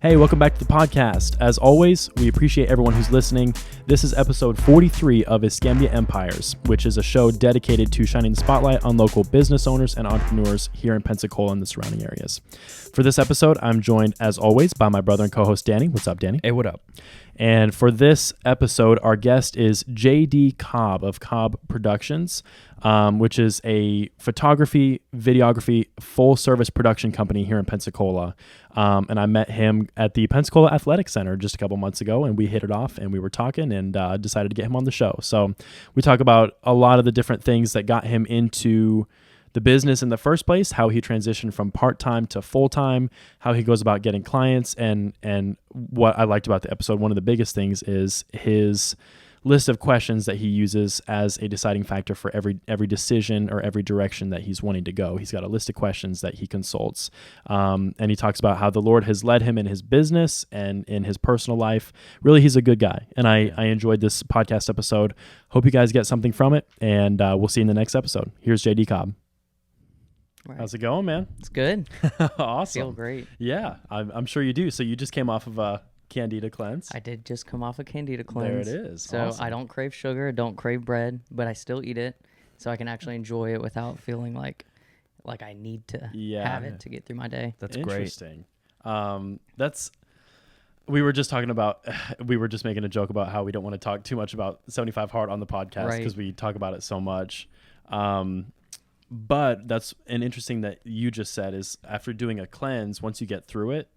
Hey, welcome back to the podcast. As always, we appreciate everyone who's listening. This is episode 43 of Escambia Empires, which is a show dedicated to shining the spotlight on local business owners and entrepreneurs here in Pensacola and the surrounding areas. For this episode, I'm joined, as always, by my brother and co-host, Danny. What's up, Danny? Hey, what up? And for this episode, our guest is J.D. Cobb of Cobb Productions, which is a photography, videography, full-service production company here in Pensacola. And I met him at the Pensacola Athletic Center just a couple months ago, and we hit it off, and we were talking, and decided to get him on the show. So we talk about a lot of the different things that got him into the business in the first place, how he transitioned from part-time to full-time, how he goes about getting clients, and what I liked about the episode, one of the biggest things is his list of questions that he uses as a deciding factor for every decision or every direction that he's wanting to go. He's got a list of questions that he consults, and he talks about how the Lord has led him in his business and in his personal life. Really, he's a good guy, and I enjoyed this podcast episode. Hope you guys get something from it, and we'll see you in the next episode. Here's J.D. Cobb. Right. How's it going, man? It's good. Awesome. Feel great. Yeah, I'm sure you do. So you just came off of a Candida cleanse. I did just come off a Candida cleanse. There it is. So Awesome. I don't crave sugar, don't crave bread, but I still eat it, so I can actually enjoy it without feeling like I need to have it to get through my day. That's interesting. We were just making a joke about how we don't want to talk too much about 75 Hard on the podcast because we talk about it so much. But that's an interesting that you just said is after doing a cleanse, once you get through it,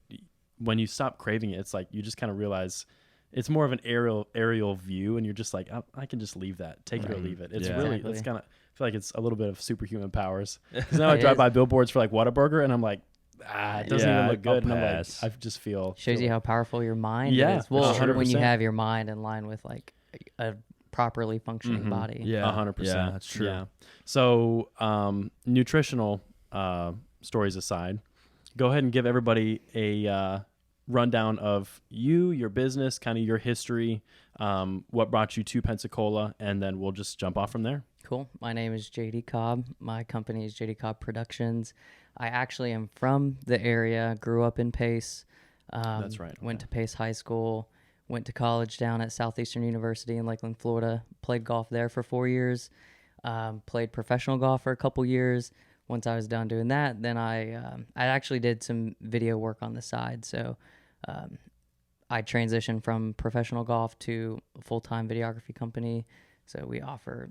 when you stop craving it, it's like you just kind of realize it's more of an aerial view, and you're just like, oh, I can just leave that, take it or leave it. It's it's kind of, I feel like it's a little bit of superhuman powers. Because now I drive by billboards for like Whataburger, and I'm like, it doesn't even look good. And I'm like, I just feel. Shows you how powerful your mind is. Well, 100%. When you have your mind in line with like a properly functioning body. Yeah, 100%. Yeah, that's true. Yeah. So, nutritional stories aside, go ahead and give everybody a rundown of your business, kind of your history, what brought you to Pensacola, and then we'll just jump off from there. Cool. My name is J.D. Cobb. My company is J.D. Cobb Productions. I actually am from the area, grew up in Pace. That's right. Went to Pace High School. Went to college down at Southeastern University in Lakeland, Florida. Played golf there for 4 years. Played professional golf for a couple years. Once I was done doing that, then I actually did some video work on the side. So I transitioned from professional golf to a full-time videography company. So we offer,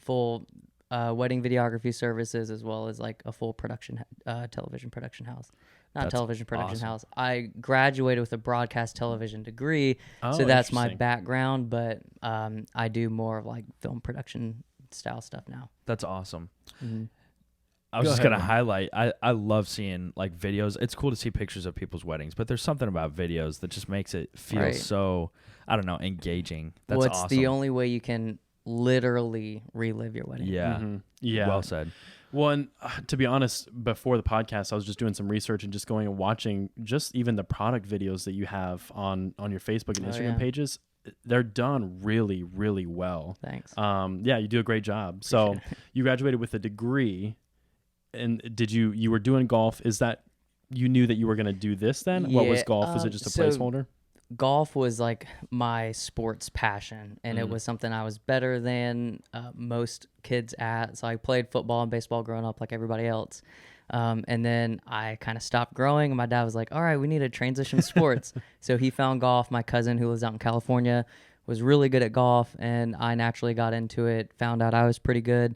full wedding videography services as well as like a full production television production house. Not television production house. I graduated with a broadcast television degree, so that's my background, but I do more of like film production style stuff now. That's awesome. Mm-hmm. I was just going to highlight, I love seeing like videos. It's cool to see pictures of people's weddings, but there's something about videos that just makes it feel so, I don't know, engaging. That's awesome. It's the only way you can literally relive your wedding. Yeah. Mm-hmm. Yeah. Well said. Well, and to be honest, before the podcast, I was just doing some research and just going and watching just even the product videos that you have on your Facebook and Instagram pages. They're done really, really well. Thanks. Yeah, you do a great job. So you graduated with a degree, and you were doing golf. Is that you knew that you were going to do this then? Yeah, what was golf? Was it just a placeholder? Golf was like my sports passion, and it was something I was better than most kids at. So I played football and baseball growing up like everybody else. And then I kind of stopped growing, and my dad was like, all right, we need to transition sports. So he found golf. My cousin who lives out in California was really good at golf, and I naturally got into it, found out I was pretty good.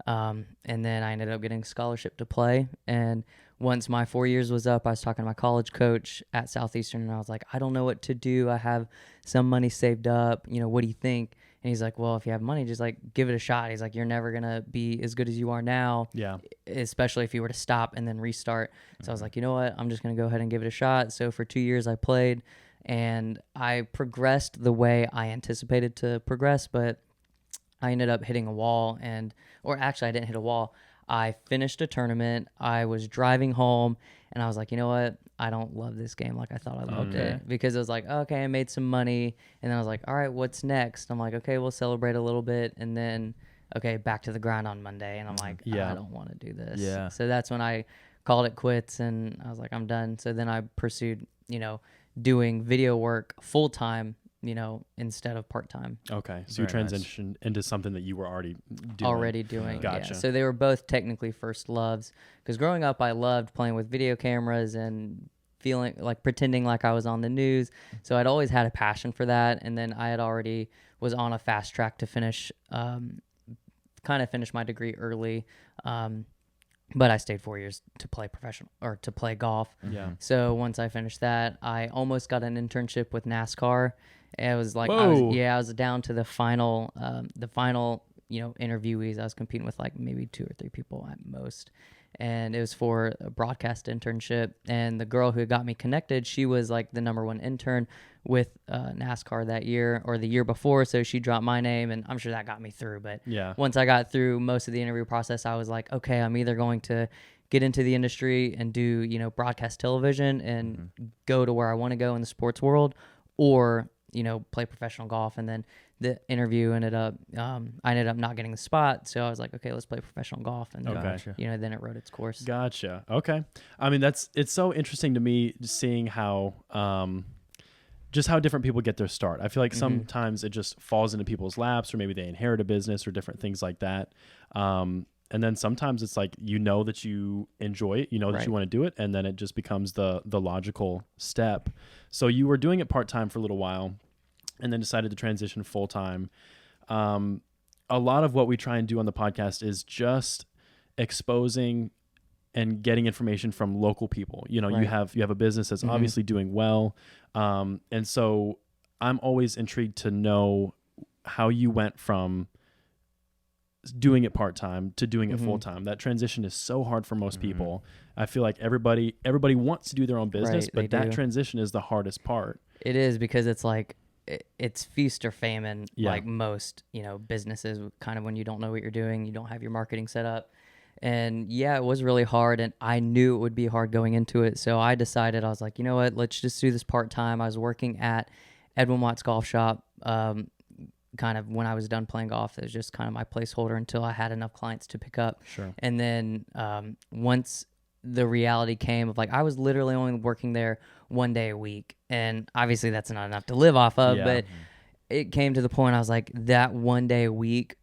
And then I ended up getting a scholarship to play. And once my 4 years was up, I was talking to my college coach at Southeastern, and I was like, I don't know what to do. I have some money saved up. What do you think? And he's like, well, if you have money, just like give it a shot. He's like, you're never going to be as good as you are now. Yeah. Especially if you were to stop and then restart. So I was like, you know what? I'm just going to go ahead and give it a shot. So for 2 years I played, and I progressed the way I anticipated to progress, but I ended up hitting a wall, or actually I didn't hit a wall. I finished a tournament. I was driving home, and I was like, you know what? I don't love this game like I thought I loved it, because it was like, okay, I made some money, and then I was like, all right, what's next? I'm like, okay, we'll celebrate a little bit, and then, okay, back to the grind on Monday, and I'm like, I don't want to do this. Yeah. So that's when I called it quits, and I was like, I'm done. So then I pursued, doing video work full time, instead of part time. Okay, so you transitioned into something that you were already doing. Gotcha. Yeah. So they were both technically first loves, because growing up I loved playing with video cameras and feeling like pretending like I was on the news. So I'd always had a passion for that, and then I had already was on a fast track to finish my degree early. But I stayed 4 years to play to play golf. Yeah. So once I finished that, I almost got an internship with NASCAR. It was like, I was down to the final, interviewees. I was competing with like maybe 2 or 3 people at most. And it was for a broadcast internship. And the girl who got me connected, she was like the #1 intern with NASCAR that year or the year before. So she dropped my name, and I'm sure that got me through. But once I got through most of the interview process, I was like, okay, I'm either going to get into the industry and do, broadcast television and go to where I want to go in the sports world, or, play professional golf. And then the interview I ended up not getting the spot. So I was like, okay, let's play professional golf. And then it wrote its course. Gotcha. Okay. I mean, it's so interesting to me seeing how, just how different people get their start. I feel like sometimes it just falls into people's laps, or maybe they inherit a business or different things like that. And then sometimes it's like, that you enjoy it, that you want to do it. And then it just becomes the logical step. So you were doing it part-time for a little while, and then decided to transition full-time. A lot of what we try and do on the podcast is just exposing and getting information from local people. You have a business that's obviously doing well. And so I'm always intrigued to know how you went from doing it part-time to doing it full-time. That transition is so hard for most people. I feel like everybody wants to do their own business, but that transition is the hardest part. It is, because it's like, it's feast or famine, like most, businesses, kind of when you don't know what you're doing, you don't have your marketing set up. And it was really hard, and I knew it would be hard going into it. So I decided, I was like, you know what, let's just do this part-time. I was working at Edwin Watt's golf shop, kind of when I was done playing golf. It was just kind of my placeholder until I had enough clients to pick up. Sure. And then once the reality came of like, I was literally only working there 1 day a week, and obviously that's not enough to live off of, but it came to the point I was like, that 1 day a week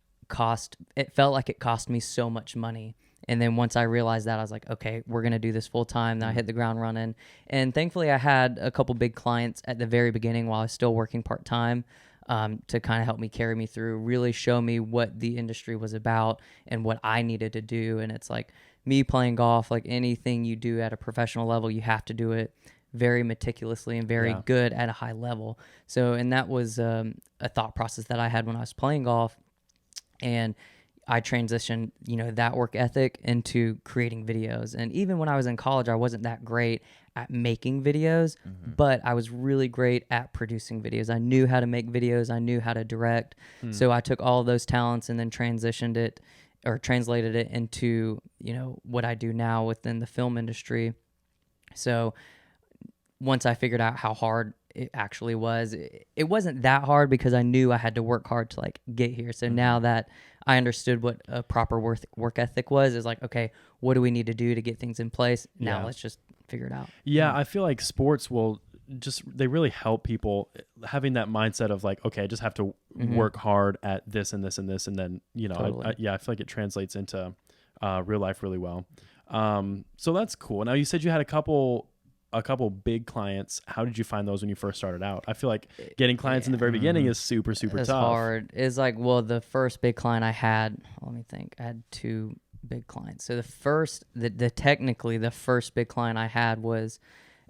it felt like it cost me so much money. And then once I realized that, I was like, okay, we're going to do this full time. Then I hit the ground running. And thankfully I had a couple big clients at the very beginning while I was still working part time, to kind of help me carry me through, really show me what the industry was about and what I needed to do. And it's like me playing golf, like anything you do at a professional level, you have to do it very meticulously and very good at a high level. So, and that was a thought process that I had when I was playing golf. And I transitioned, that work ethic into creating videos. And even when I was in college, I wasn't that great at making videos, but I was really great at producing videos. I knew how to make videos. I knew how to direct. So I took all of those talents and then translated it into, what I do now within the film industry. So once I figured out how hard it actually was, it wasn't that hard, because I knew I had to work hard to like get here. So now that I understood what a proper work ethic was, is like, okay, what do we need to do to get things in place? Now let's just figure it out. Yeah, I feel like sports they really help people having that mindset of like, okay, I just have to work hard at this and this and this. And then, totally. I feel like it translates into real life really well. So that's cool. Now you said you had a couple big clients. How did you find those when you first started out? I feel like getting clients in the very beginning is super, super it's tough. Hard. It's like, the first big client I had, let me think, I had 2 big clients. So technically the first big client I had was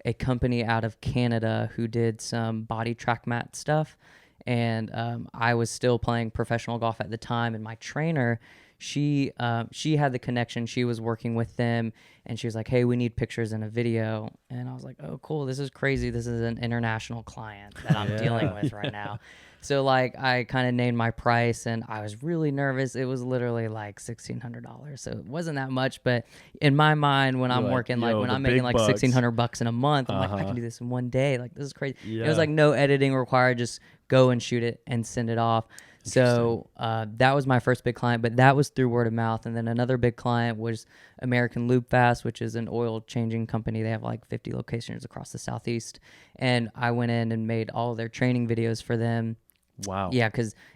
a company out of Canada who did some body track mat stuff. And I was still playing professional golf at the time, and my trainer, she had the connection. She was working with them, and she was like, hey, we need pictures and a video. And I was like, oh, cool. This is crazy. This is an international client that I'm dealing with right now. So like I kind of named my price, and I was really nervous. It was literally like $1,600. So it wasn't that much, but in my mind, when I'm working, like when I'm making like $1,600 in a month, I'm like, I can do this in 1 day. Like, this is crazy. It was like no editing required. Just go and shoot it and send it off. So that was my first big client, but that was through word of mouth. And then another big client was American Lube Fast, which is an oil changing company. They have like 50 locations across the Southeast. And I went in and made all of their training videos for them. Wow. Yeah,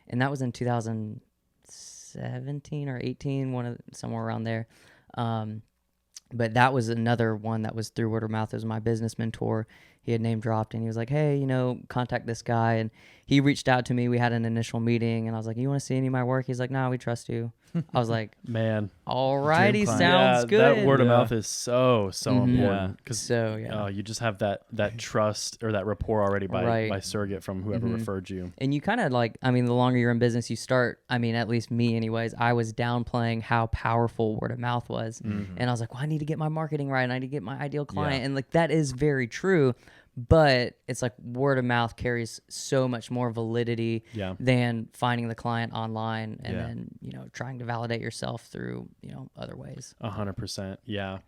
and that was in 2017 or 18, somewhere around there. But that was another one that was through word of mouth. It was my business mentor. He had name dropped and he was like, hey, contact this guy. And he reached out to me. We had an initial meeting and I was like, you want to see any of my work? He's like, no, we trust you. I was like, man, all righty, sounds good. That word of mouth is so important. Because you just have that trust or that rapport already by surrogate from whoever referred you. And you kind of the longer you're in business, you start, at least me anyways, I was downplaying how powerful word of mouth was. And I was like, well, I need to get my marketing right. And I need to get my ideal client. And that is very true. But it's like word of mouth carries so much more validity than finding the client online and then, trying to validate yourself through, other ways. 100%. Yeah.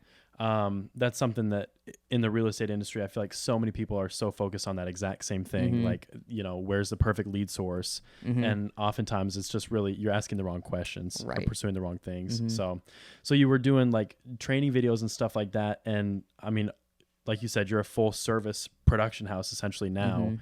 That's something that in the real estate industry, I feel like so many people are so focused on that exact same thing. Like, where's the perfect lead source? And oftentimes it's just really, you're asking the wrong questions or pursuing the wrong things. So you were doing like training videos and stuff like that. And like you said, you're a full service production house essentially now.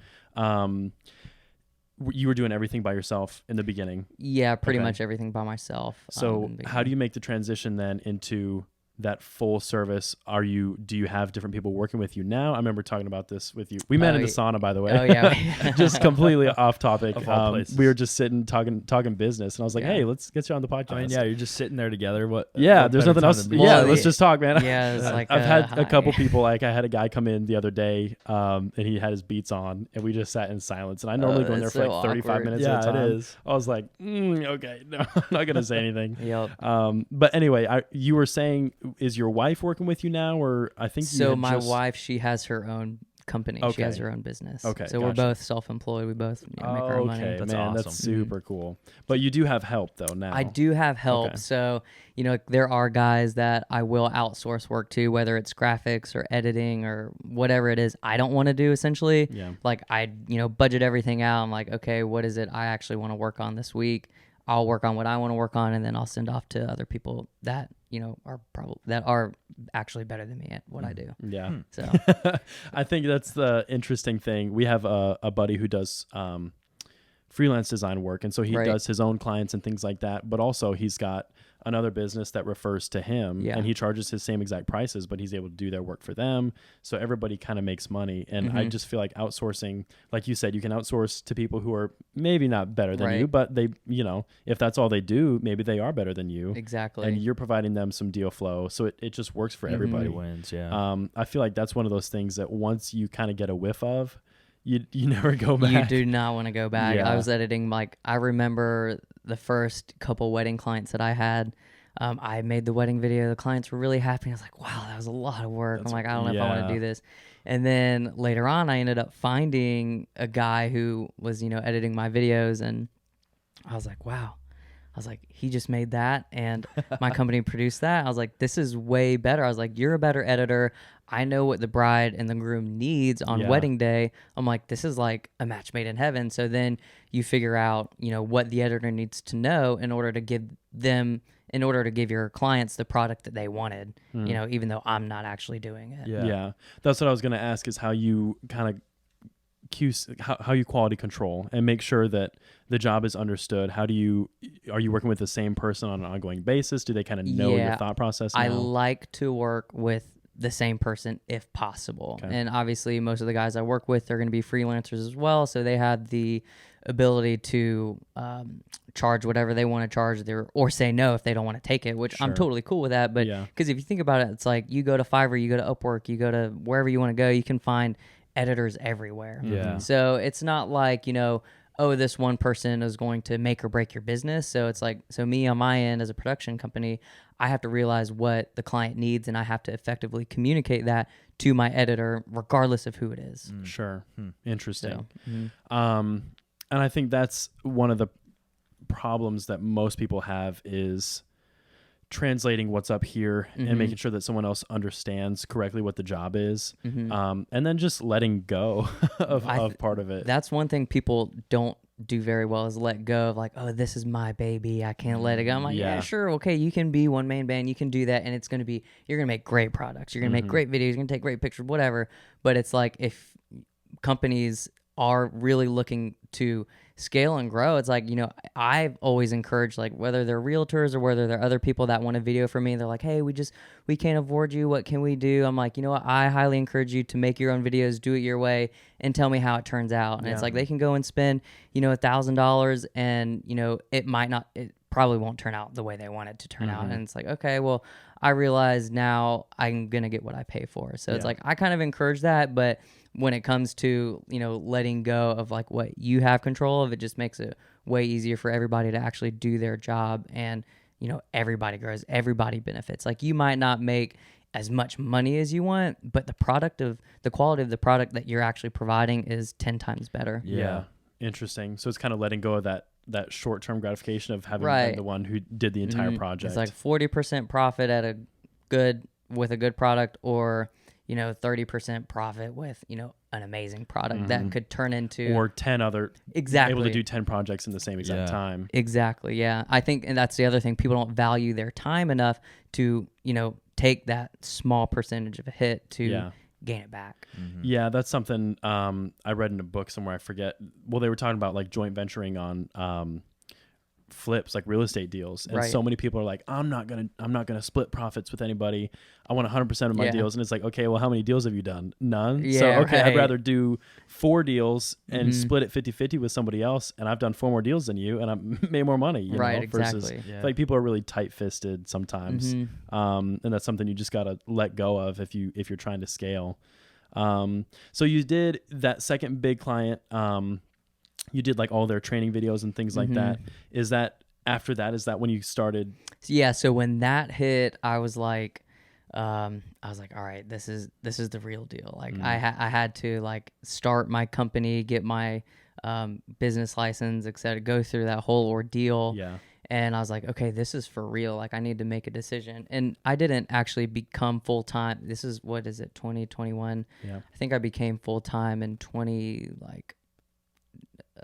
You were doing everything by yourself in the beginning. Yeah, pretty much everything by myself. So how do you make the transition then into that full service? Do you have different people working with you now? I remember talking about this with you. We met in the sauna, by the way. Oh yeah. Just completely off topic. Of all places. We were just sitting talking business, and I was like, "Hey, let's get you on the podcast." You're just sitting there together. There's nothing else. Let's just talk, man. Yeah, it's like I've had a couple people. Like I had a guy come in the other day, and he had his Beats on, and we just sat in silence. And I normally go in there for like 35 minutes at a time. It is. I was like, okay, no, I'm not gonna say anything. Yep. But anyway, you were saying, is your wife working with you now, or I think so? My wife, she has her own company. Okay. She has her own business. Okay, so we're both self-employed. We both make our money. That's awesome. That's super cool. But you do have help though now. I do have help. Okay. So there are guys that I will outsource work to, whether it's graphics or editing or whatever it is I don't want to do. Essentially, like I budget everything out. I'm like, okay, what is it I actually want to work on this week? I'll work on what I want to work on, and then I'll send off to other people that are actually better than me at what I do. Yeah. So I think that's the interesting thing. We have a buddy who does freelance design work, and so he does his own clients and things like that. But also he's got another business that refers to him, and he charges his same exact prices, but he's able to do their work for them. So everybody kind of makes money. And I just feel like outsourcing, like you said, you can outsource to people who are maybe not better than you, but they, if that's all they do, maybe they are better than you. Exactly. And you're providing them some deal flow. So it just works for everybody. Wins. Yeah. I feel like that's one of those things that once you kind of get a whiff of, you never go back. You do not want to go back. Yeah. I was editing, I remember the first couple wedding clients that I had. I made the wedding video. The clients were really happy. I was like, wow, that was a lot of work. I'm like, I don't know if I want to do this. And then later on, I ended up finding a guy who was, editing my videos. And I was like, wow. I was like, he just made that and my company produced that. I was like, this is way better. I was like, you're a better editor. I know what the bride and the groom needs on wedding day. I'm like, this is like a match made in heaven. So then you figure out, what the editor needs to know in order to give your clients the product that they wanted, even though I'm not actually doing it. Yeah. That's what I was going to ask, is how you kind of how you quality control and make sure that the job is understood. Are you working with the same person on an ongoing basis? Do they kind of know your thought process now? I like to work with the same person if possible. Okay. And obviously most of the guys I work with are going to be freelancers as well. So they have the ability to charge whatever they want to charge or say no if they don't want to take it, which I'm totally cool with that. But because if you think about it, it's like you go to Fiverr, you go to Upwork, you go to wherever you want to go, you can find editors everywhere. Yeah. So it's not like, this one person is going to make or break your business. So it's like, me on my end as a production company, I have to realize what the client needs and I have to effectively communicate that to my editor, regardless of who it is. Sure. Interesting. So, and I think that's one of the problems that most people have is translating what's up here and making sure that someone else understands correctly what the job is, and then just letting go of part of it. That's one thing people don't do very well is let go of like, oh, this is my baby, I can't let it go. I'm like, yeah, sure, okay, you can be one man band, you can do that, and it's gonna be, you're gonna make great products, you're gonna make great videos, you're gonna take great pictures, whatever. But it's like, if companies are really looking to scale and grow, it's like, I've always encouraged, like, whether they're realtors or whether they're other people that want a video from me, they're like, hey, we can't afford you, what can we do? I'm like, you know what, I highly encourage you to make your own videos, do it your way, and tell me how it turns out. And it's like, they can go and spend $1,000, and it probably won't turn out the way they want it to turn out. And it's like, okay, well, I realize now I'm gonna get what I pay for. So it's like, I kind of encourage that. But when it comes to letting go of like what you have control of, it just makes it way easier for everybody to actually do their job. And everybody grows, everybody benefits. Like, you might not make as much money as you want, but the quality of the product that you're actually providing is 10 times better. Yeah. Interesting. So it's kind of letting go of that short-term gratification of having been the one who did the entire project. It's like 40% profit with a good product, or 30% profit with an amazing product that could turn into, or 10 other, able to do 10 projects in the same exact time. Exactly. Yeah. I think, and that's the other thing, people don't value their time enough to take that small percentage of a hit to gain it back. Yeah, that's something I read in a book somewhere, I forget. Well, they were talking about like joint venturing on flips, like real estate deals, and so many people are like, I'm not gonna split profits with anybody, I want 100% of my deals. And it's like, okay, well, how many deals have you done? None. So okay, I'd rather do 4 deals and split it 50-50 with somebody else, and I've done 4 more deals than you, and I've made more money, versus like, people are really tight-fisted sometimes. And that's something you just gotta let go of if you're trying to scale. So you did that second big client, you did like all their training videos and things like that. Is that after that? Is that when you started? Yeah. So when that hit, I was like, all right, this is the real deal. Like, I had to like start my company, get my business license, etc., go through that whole ordeal. Yeah. And I was like, okay, this is for real. Like, I need to make a decision. And I didn't actually become full-time. This is, 2021? Yeah. I think I became full-time in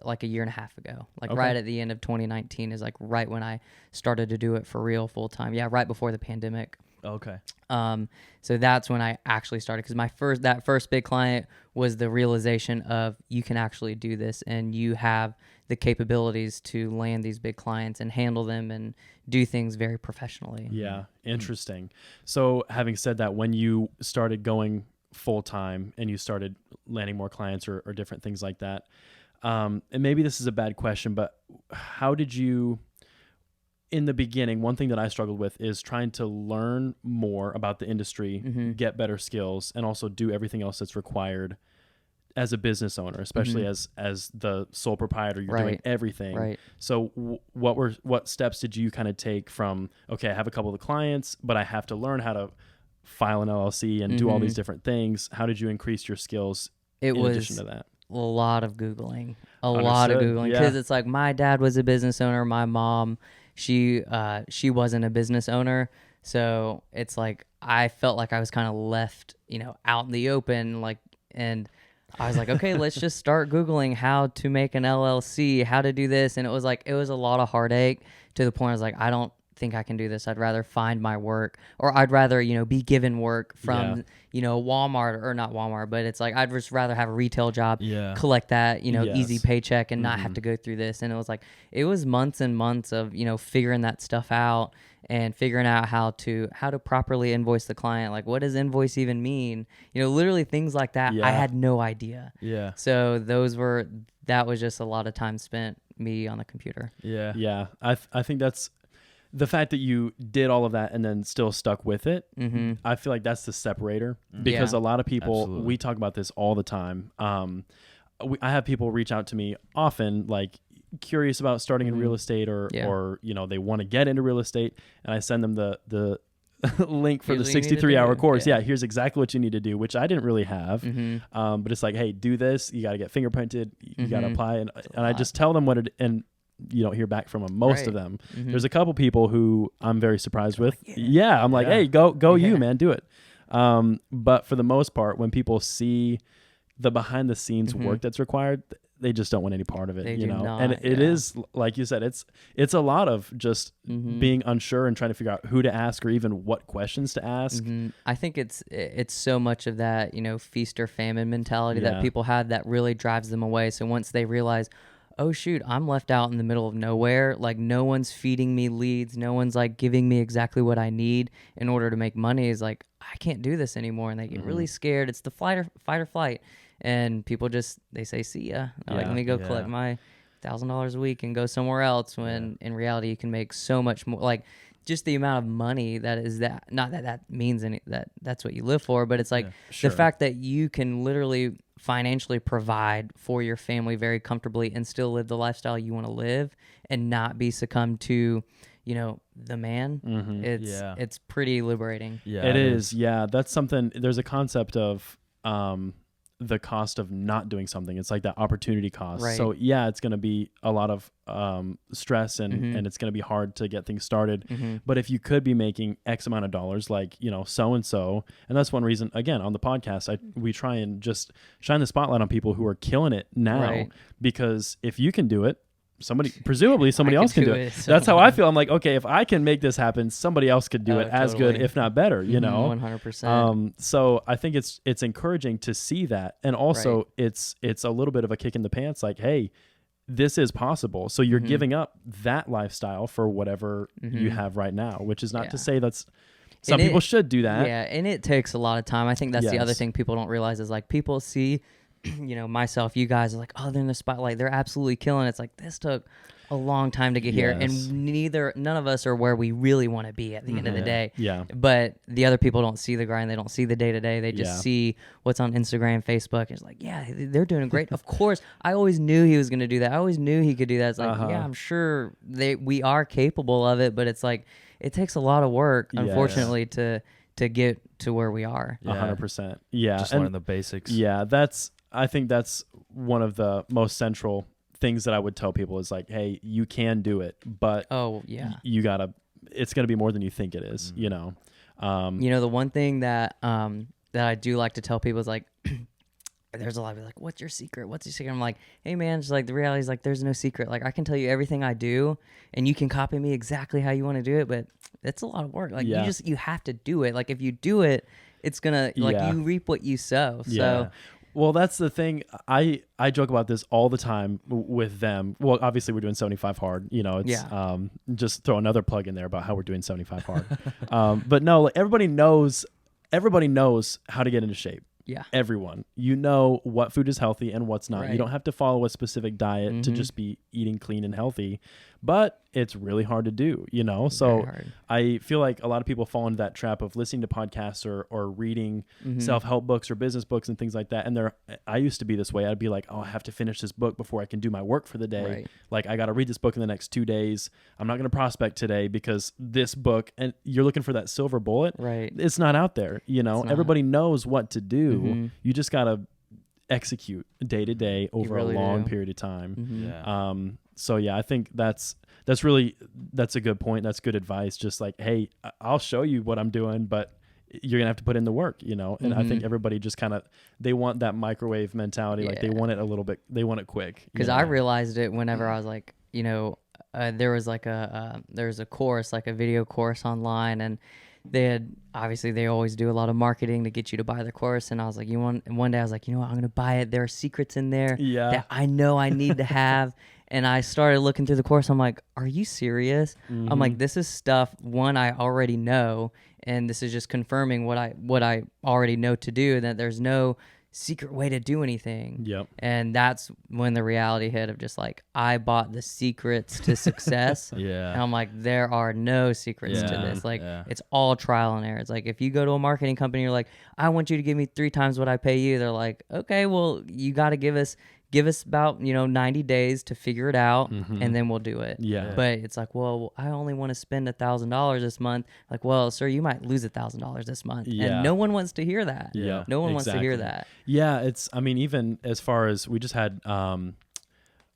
like a year and a half ago, right at the end of 2019 is like right when I started to do it for real full time. Yeah, right before the pandemic. Okay. So that's when I actually started, because that first big client was the realization of, you can actually do this, and you have the capabilities to land these big clients and handle them and do things very professionally. Yeah, interesting. So having said that, when you started going full time and you started landing more clients or different things like that, and maybe this is a bad question, but how did you, in the beginning, one thing that I struggled with is trying to learn more about the industry, get better skills, and also do everything else that's required as a business owner, especially as the sole proprietor. You're doing everything. Right. So what steps did you kind of take from, okay, I have a couple of clients, but I have to learn how to file an LLC and do all these different things. How did you increase your skills in addition to that? A lot of Googling, because it's like, my dad was a business owner. My mom, she wasn't a business owner. So it's like, I felt like I was kind of left, out in the open, like, and I was like, okay, let's just start Googling how to make an LLC, how to do this. And it was a lot of heartache, to the point I was like, I don't think I can do this. I'd rather find my work, or I'd rather, be given work from, Walmart, or not Walmart, but it's like, I'd just rather have a retail job, collect that, easy paycheck, and not have to go through this. And it was months and months of, figuring that stuff out, and figuring out how to properly invoice the client. Like, what does invoice even mean? Literally things like that. I had no idea. Yeah. So that was just a lot of time spent me on the computer. Yeah. Yeah. I think that's, the fact that you did all of that and then still stuck with it, I feel like that's the separator, because a lot of people, we talk about this all the time. I have people reach out to me often, like, curious about starting in real estate, or they want to get into real estate, and I send them the link for the 63-hour course. Yeah, here's exactly what you need to do, which I didn't really have. But it's like, hey, do this. You got to get fingerprinted. You got to apply, and I just tell them what it, and you don't hear back from them, most of them. There's a couple people who I'm very surprised with. I'm like, hey, go you, man, do it. But for the most part, when people see the behind the scenes work that's required, they just don't want any part of it, They you do know. not, And it is, like you said, it's a lot of just being unsure and trying to figure out who to ask or even what questions to ask. I think it's so much of that, you know, feast or famine mentality that people have that really drives them away. So once they realize, oh shoot, I'm left out in the middle of nowhere, like no one's feeding me leads, no one's like giving me exactly what I need in order to make money, is like, I can't do this anymore. And they get really scared. It's the fight or flight. And people just, they say, see ya. Like, let me go collect my $1,000 a week and go somewhere else, when in reality you can make so much more. Like, just the amount of money that is that, not that that means any, that's what you live for, but it's like the fact that you can literally financially provide for your family very comfortably and still live the lifestyle you want to live and not be succumbed to, you know, the man. It's pretty liberating. It is. Yeah. That's something, there's a concept of, the cost of not doing something. It's like that opportunity cost. Right. So yeah, it's going to be a lot of stress and it's going to be hard to get things started. But if you could be making X amount of dollars, like, you know, so-and-so, and that's one reason, again, on the podcast, we try and just shine the spotlight on people who are killing it now, because if you can do it, presumably somebody else can do it. That's how I feel. I'm like, okay, if I can make this happen, somebody else could do it as good, if not better, you know? 100%. So I think it's encouraging to see that. And also it's a little bit of a kick in the pants, like, hey, this is possible. So you're giving up that lifestyle for whatever you have right now, which is not to say that's, some people should do that. Yeah. And it takes a lot of time. I think that's the other thing people don't realize is, like, people see, you know, myself, you guys are like, oh, they're in the spotlight, they're absolutely killing it. It's like, this took a long time to get here, and none of us are where we really want to be at the end of the day. But the other people don't see the grind, they don't see the day-to-day, they just see what's on Instagram, Facebook. It's like, yeah, they're doing great. Of course, I always knew he was going to do that. I always knew he could do that. It's like, yeah, I'm sure we are capable of it, but it's like, it takes a lot of work, unfortunately, to get to where we are. 100%. Yeah. Just learn the basics. Yeah, I think that's one of the most central things that I would tell people is like, hey, you can do it, but you gotta, it's going to be more than you think it is, you know? You know, the one thing that I do like to tell people is like, there's a lot of people like, what's your secret? What's your secret? I'm like, hey man, just like, the reality is like, there's no secret. Like, I can tell you everything I do and you can copy me exactly how you want to do it, but it's a lot of work. Like you have to do it. Like, if you do it, it's gonna, like, you reap what you sow. So well, that's the thing. I joke about this all the time with them. Well, obviously we're doing 75 hard, you know, it's just throw another plug in there about how we're doing 75 hard. But no, like, everybody knows how to get into shape. Yeah. Everyone. You know what food is healthy and what's not. You don't have to follow a specific diet to just be eating clean and healthy, but it's really hard to do, you know? So I feel like a lot of people fall into that trap of listening to podcasts or reading self-help books or business books and things like that. And I used to be this way. I'd be like, oh, I have to finish this book before I can do my work for the day. Like, I got to read this book in the next 2 days. I'm not going to prospect today because this book, and you're looking for that silver bullet. It's not out there. You know, everybody knows what to do. You just got to execute day to day over a long period of time. So yeah, I think that's a good point. That's good advice. Just like, hey, I'll show you what I'm doing, but you're gonna have to put in the work, you know? And I think everybody just kind of, they want that microwave mentality. Like, they want it a little bit, they want it quick. Cause I realized it whenever I was like, you know, there was a course, like a video course online, and they always do a lot of marketing to get you to buy the course. And I was like, and one day I was like, you know what, I'm going to buy it. There are secrets in there that I know I need to have. And I started looking through the course. I'm like, are you serious? I'm like, this is stuff, one, I already know. And this is just confirming what I already know to do, and that there's no secret way to do anything. And that's when the reality hit of just like, I bought the secrets to success. And I'm like, there are no secrets to this. Like, it's all trial and error. It's like, if you go to a marketing company, you're like, I want you to give me 3 times what I pay you. They're like, okay, well, you got to give us about, 90 days to figure it out, and then we'll do it. But it's like, well, I only want to spend $1,000 this month. Like, well, sir, you might lose $1,000 this month. And no one wants to hear that. No one wants to hear that. Yeah. It's, I mean, even as far as we just had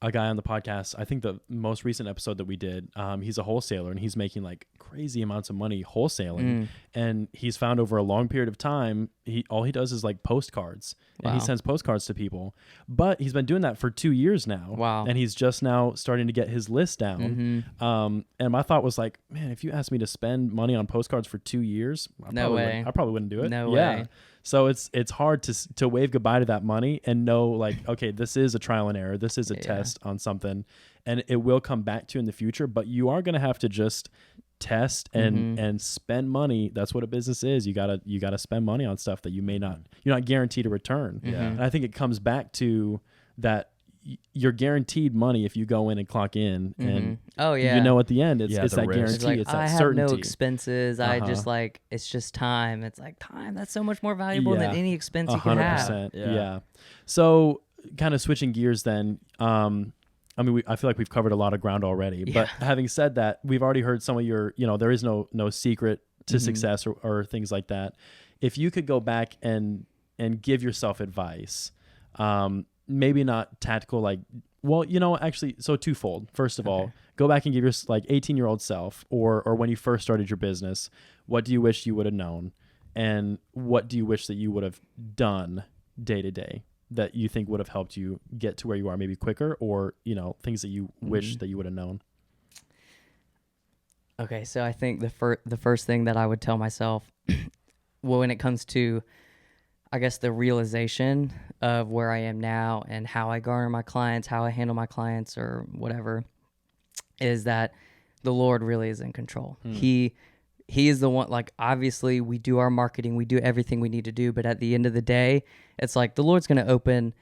a guy on the podcast. I think the most recent episode that we did, he's a wholesaler and he's making like crazy amounts of money wholesaling. And he's found over a long period of time, all he does is like postcards. And he sends postcards to people. But he's been doing that for 2 years now. Wow. And he's just now starting to get his list down. And my thought was like, man, if you asked me to spend money on postcards for 2 years, I probably wouldn't do it. No way. So it's hard to wave goodbye to that money and know like, okay, this is a trial and error. This is a test on something, and it will come back to you in the future. But you are going to have to just test and spend money. That's what a business is. You gotta spend money on stuff that you're not guaranteed a return. And I think it comes back to that. You're guaranteed money if you go in and clock in, and you know at the end it's that guarantee. It's, like, it's that I certainty. have no expenses. I just like it's just time. It's like time. That's so much more valuable than any expense you can have. 100%. Yeah. So kind of switching gears then. I mean, I feel like we've covered a lot of ground already. But having said that, we've already heard some of your. There is no secret to success or things like that. If you could go back and give yourself advice. Maybe not tactical, like, well, actually, so twofold. First of all, go back and give your 18-year-old self or when you first started your business, what do you wish you would have known? And what do you wish that you would have done day to day that you think would have helped you get to where you are maybe quicker, or, things that you wish that you would have known? Okay, so I think the first thing that I would tell myself, well, when it comes to, I guess, the realization of where I am now and how I garner my clients, how I handle my clients or whatever, is that the Lord really is in control. He is the one, like, obviously we do our marketing, we do everything we need to do, but at the end of the day, it's like the Lord's going to open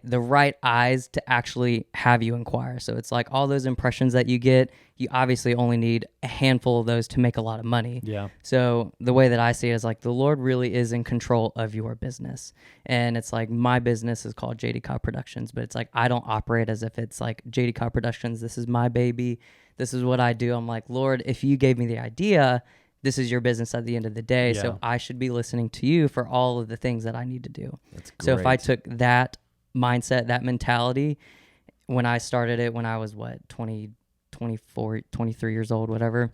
the right eyes to actually have you inquire. So it's like all those impressions that you get, you obviously only need a handful of those to make a lot of money. Yeah. So the way that I see it is like the Lord really is in control of your business. And it's like my business is called JD Cobb Productions, but it's like I don't operate as if it's like JD Cobb Productions. This is my baby. This is what I do. I'm like, Lord, if you gave me the idea, this is your business at the end of the day. Yeah. So I should be listening to you for all of the things that I need to do. That's great. So if I took that mindset, that mentality, when I started it, when I was 24, 23 years old, whatever,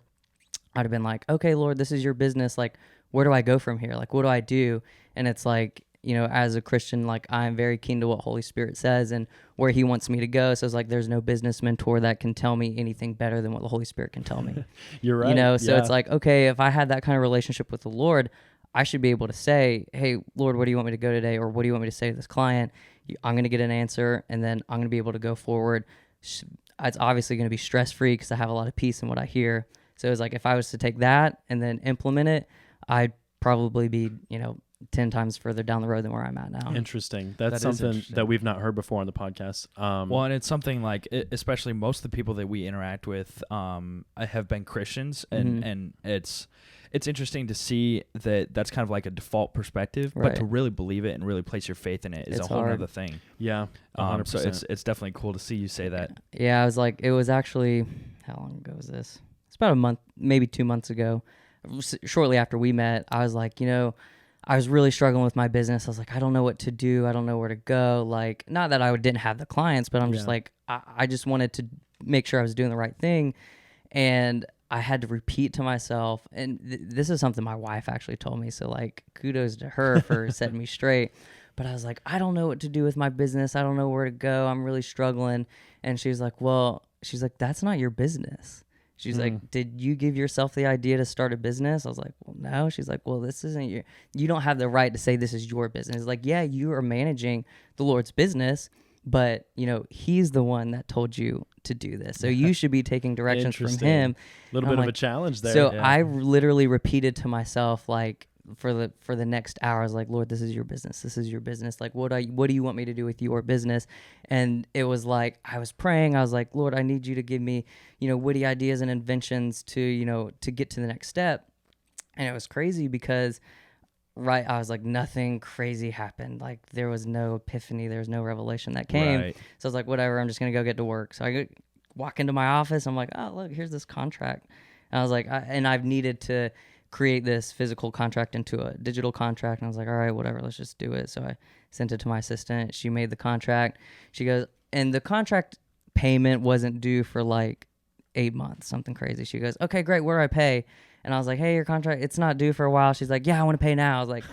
I'd have been like, okay, Lord, this is your business. Like, where do I go from here? Like, what do I do? And it's like, as a Christian, like, I'm very keen to what Holy Spirit says and where he wants me to go. So it's like, there's no business mentor that can tell me anything better than what the Holy Spirit can tell me. You're right. So it's like, okay, if I had that kind of relationship with the Lord, I should be able to say, hey, Lord, where do you want me to go today? Or what do you want me to say to this client? I'm going to get an answer, and then I'm going to be able to go forward. It's obviously going to be stress-free because I have a lot of peace in what I hear. So it's like if I was to take that and then implement it, I'd probably be, 10 times further down the road than where I'm at now. Interesting. That's something that we've not heard before on the podcast. Well, and it's something like, especially most of the people that we interact with have been Christians, and it's interesting to see that that's kind of like a default perspective, but to really believe it and really place your faith in it is a whole other thing. Yeah, 100%. So it's definitely cool to see you say that. Yeah, I was like, it was actually, how long ago was this? It's about a month, maybe 2 months ago. Shortly after we met, I was like, I was really struggling with my business. I was like, I don't know what to do. I don't know where to go. Like, not that I didn't have the clients, but I'm just like, I just wanted to make sure I was doing the right thing. And I had to repeat to myself, and this is something my wife actually told me. So like, kudos to her for setting me straight. But I was like, I don't know what to do with my business. I don't know where to go. I'm really struggling. And she's like, that's not your business. She's like, did you give yourself the idea to start a business? I was like, well, no. She's like, well, this isn't you don't have the right to say this is your business. Like, yeah, you are managing the Lord's business, but, he's the one that told you to do this. So you should be taking directions from him. A little bit of a challenge there. So I literally repeated to myself, like, for the next hour, I was like, Lord, this is your business. This is your business. Like, what do you want me to do with your business? And it was like, I was praying. I was like, Lord, I need you to give me, witty ideas and inventions to get to the next step. And it was crazy because, I was like, nothing crazy happened. Like, there was no epiphany. There was no revelation that came. Right. So I was like, whatever, I'm just going to go get to work. So I walk into my office. I'm like, oh, look, here's this contract. And I was like, I've needed to create this physical contract into a digital contract. And I was like, all right, whatever, let's just do it. So I sent it to my assistant. She made the contract. She goes, and the contract payment wasn't due for like 8 months, something crazy. She goes, okay, great. Where do I pay? And I was like, hey, your contract, it's not due for a while. She's like, yeah, I want to pay now. I was like,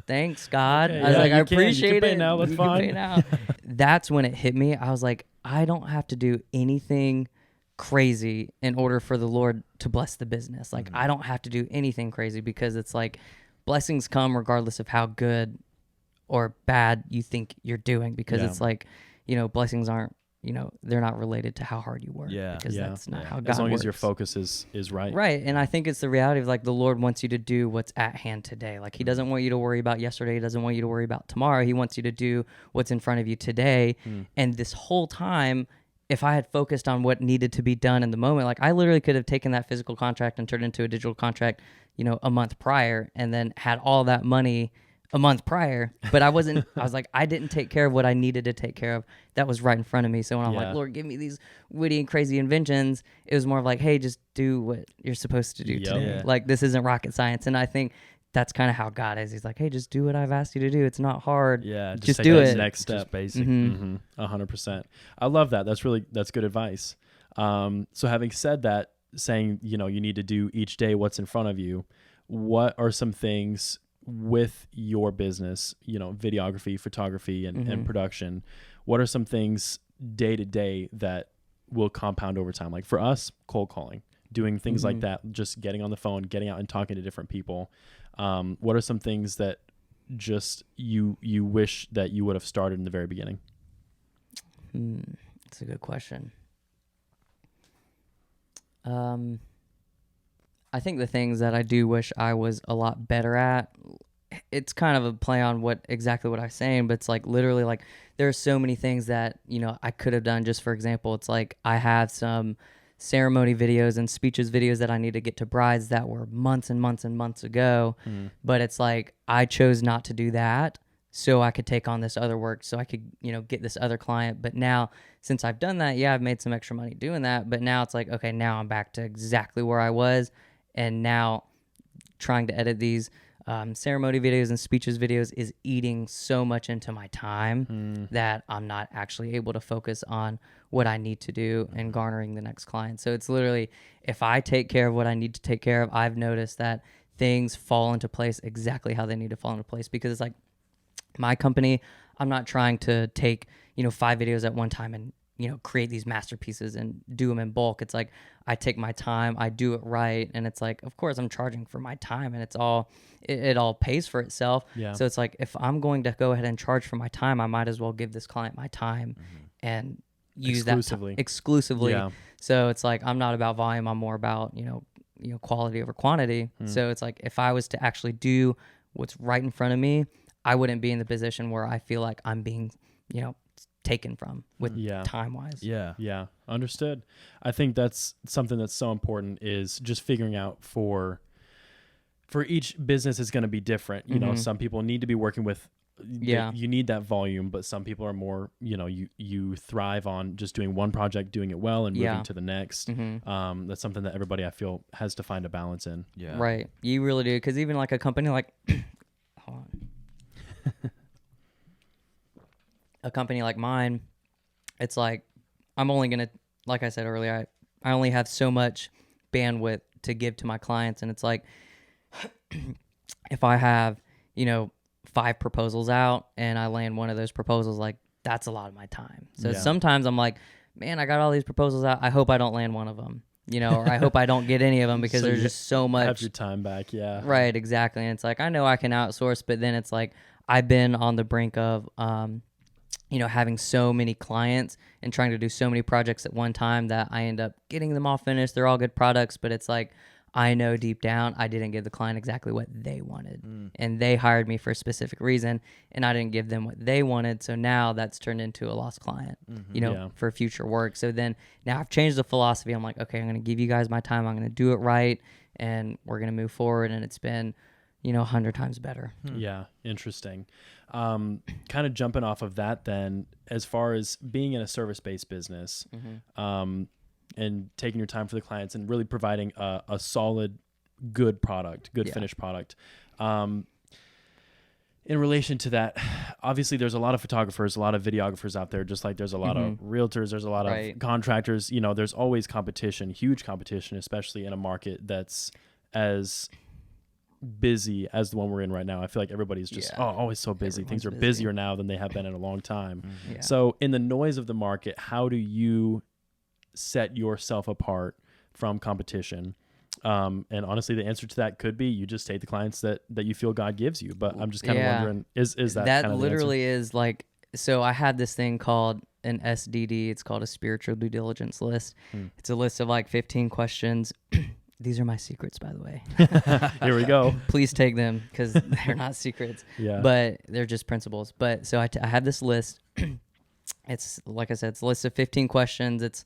thanks, God. Okay, I was like, I you appreciate can pay it. now. That's You can fine. pay now. That's when it hit me. I was like, I don't have to do anything crazy in order for the Lord to bless the business. Like, I don't have to do anything crazy, because it's like blessings come regardless of how good or bad you think you're doing, because it's like, blessings aren't, they're not related to how hard you work. Because that's not how God works. As long as your focus is right. Right. And I think it's the reality of like the Lord wants you to do what's at hand today. Like he doesn't want you to worry about yesterday. He doesn't want you to worry about tomorrow. He wants you to do what's in front of you today. And this whole time, if I had focused on what needed to be done in the moment, like I literally could have taken that physical contract and turned it into a digital contract, a month prior, and then had all that money a month prior. But I was like, I didn't take care of what I needed to take care of. That was right in front of me. So when I'm like, Lord, give me these witty and crazy inventions, it was more of like, hey, just do what you're supposed to do today. Like this isn't rocket science. And I think that's kind of how God is. He's like, hey, just do what I've asked you to do. It's not hard. Yeah, just do it. Next step. Just basic. 100%. I love that. That's good advice. So having said that, saying, you need to do each day what's in front of you, what are some things with your business, videography, photography, and production, what are some things day to day that will compound over time? Like for us, cold calling, doing things like that, just getting on the phone, getting out and talking to different people. What are some things that just you wish that you would have started in the very beginning? That's a good question. I think the things that I do wish I was a lot better at, it's kind of a play on exactly what I was saying, but it's like literally like there are so many things that, I could have done. Just for example, it's like I have some ceremony videos and speeches videos that I need to get to brides that were months and months and months ago. But it's like I chose not to do that so I could take on this other work, so I could, get this other client. But now, since I've done that, I've made some extra money doing that. But now it's like, okay, now I'm back to exactly where I was. And now trying to edit these ceremony videos and speeches videos is eating so much into my time that I'm not actually able to focus on what I need to do and garnering the next client. So it's literally, if I take care of what I need to take care of, I've noticed that things fall into place exactly how they need to fall into place. Because it's like my company, I'm not trying to take, 5 videos at one time and, create these masterpieces and do them in bulk. It's like I take my time, I do it right. And it's like, of course I'm charging for my time, and it all pays for itself. Yeah. So it's like, if I'm going to go ahead and charge for my time, I might as well give this client my time and use that exclusively. Yeah. So it's like, I'm not about volume. I'm more about, quality over quantity. So it's like, if I was to actually do what's right in front of me, I wouldn't be in the position where I feel like I'm being, taken from with time wise. Yeah. Understood. I think that's something that's so important, is just figuring out for each business is going to be different. Some people need to be working with, you need that volume, but some people are more, you thrive on just doing one project, doing it well, and moving to the next. That's something that everybody, I feel, has to find a balance in. Yeah. Right. You really do. Cause even like a company like, hold on. A company like mine, it's like I'm only going to, like I said earlier, I only have so much bandwidth to give to my clients. And it's like, if I have, 5 proposals out and I land one of those proposals, like that's a lot of my time. So sometimes I'm like, man, I got all these proposals out. I hope I don't land one of them, or I hope I don't get any of them, because there's just so much. Have your time back. Yeah. Right. Exactly. And it's like, I know I can outsource, but then it's like, I've been on the brink of, having so many clients and trying to do so many projects at one time that I end up getting them all finished. They're all good products, but it's like, I know deep down I didn't give the client exactly what they wanted. And they hired me for a specific reason, and I didn't give them what they wanted. So now that's turned into a lost client, for future work. So then now I've changed the philosophy. I'm like, okay, I'm going to give you guys my time. I'm going to do it right, and we're going to move forward. And it's been, 100 times better. Yeah. Interesting. Kind of jumping off of that then, as far as being in a service-based business, and taking your time for the clients and really providing a solid, good product, finished product. in relation to that, obviously there's a lot of photographers, a lot of videographers out there, just like there's a lot of realtors, there's a lot of contractors. You know, there's always competition, huge competition, especially in a market that's as busy as the one we're in right now. I feel like everybody's just always so busy. Things are busier now than they have been in a long time. Yeah. So in the noise of the market, how do you set yourself apart from competition? And honestly, the answer to that could be you just take the clients that you feel God gives you. But I'm just kind of wondering, is that kind of literally is like, so I had this thing called an SDD. It's called a spiritual due diligence list. It's a list of like 15 questions. These are my secrets, by the way. Here we go. Please take them because they're not secrets, but they're just principles. But so I have this list. It's like I said, it's a list of 15 questions. It's